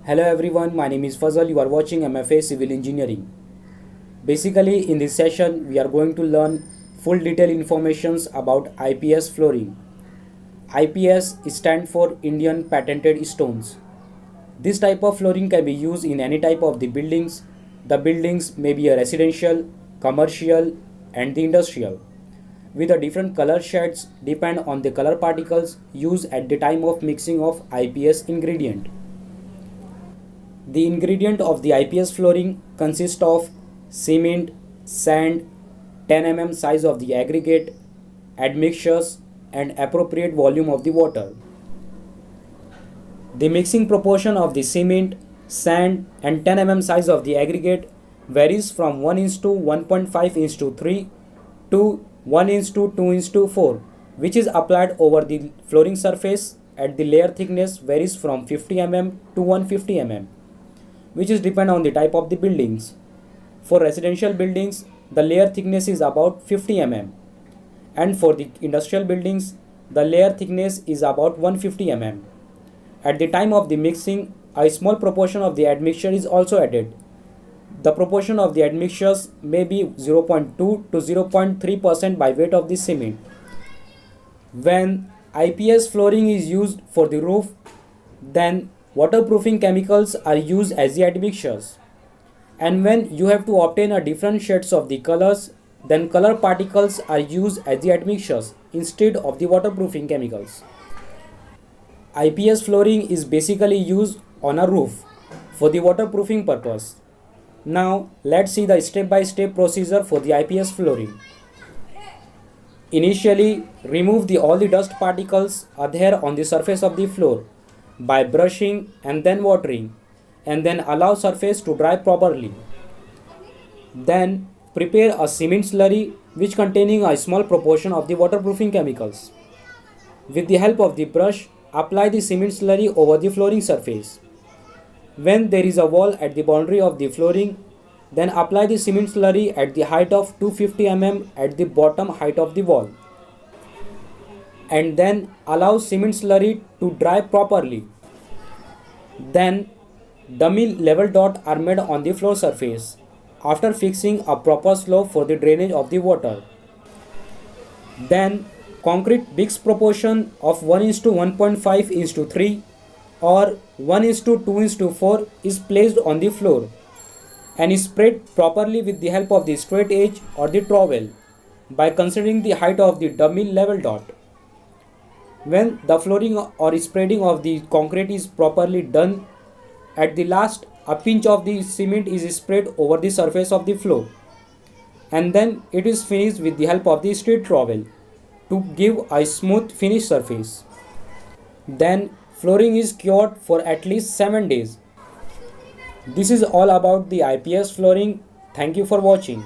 Hello everyone, my name is Fazal. You are watching MFA Civil Engineering. Basically, in this session, we are going to learn full detailed informations about IPS flooring. IPS stands for Indian Patented Stones. This type of flooring can be used in any type of the buildings. The buildings may be a residential, commercial, and the industrial. With the different color shades depend on the color particles used at the time of mixing of IPS ingredient. The ingredient of the IPS flooring consists of cement, sand, 10 mm size of the aggregate, admixtures, and appropriate volume of the water. The mixing proportion of the cement, sand, and 10 mm size of the aggregate varies from 1 is to 1.5 is to 3 to 1 is to 2 is to 4, which is applied over the flooring surface at the layer thickness varies from 50 mm to 150 mm, which is depend on the type of the buildings. For residential buildings, the layer thickness is about 50 mm, and for the industrial buildings, the layer thickness is about 150 mm. At the time of the mixing, a small proportion of the admixture is also added. The proportion of the admixtures may be 0.2 to 0.3% by weight of the cement. When IPS flooring is used for the roof, then waterproofing chemicals are used as the admixtures. And when you have to obtain a different shades of the colors, then color particles are used as the admixtures instead of the waterproofing chemicals. IPS flooring is basically used on a roof for the waterproofing purpose. Now let's see the step-by-step procedure for the IPS flooring. Initially, remove all the dust particles adhere on the surface of the floor by brushing and then watering, and then allow surface to dry properly. Then prepare a cement slurry which containing a small proportion of the waterproofing chemicals. With the help of the brush, apply the cement slurry over the flooring surface. When there is a wall at the boundary of the flooring, then apply the cement slurry at the height of 250 mm at the bottom height of the wall. And then allow cement slurry to dry properly. Then dummy level dots are made on the floor surface after fixing a proper slope for the drainage of the water. Then concrete mix proportion of 1 is to 1.5 is to 3 or 1 is to 2 is to 4 is placed on the floor and is spread properly with the help of the straight edge or the trowel by considering the height of the dummy level dot. When the flooring or spreading of the concrete is properly done, at the last a pinch of the cement is spread over the surface of the floor, and then it is finished with the help of the straight trowel to give a smooth finished surface. Then flooring is cured for at least 7 days. This is all about the IPS flooring. Thank you for watching.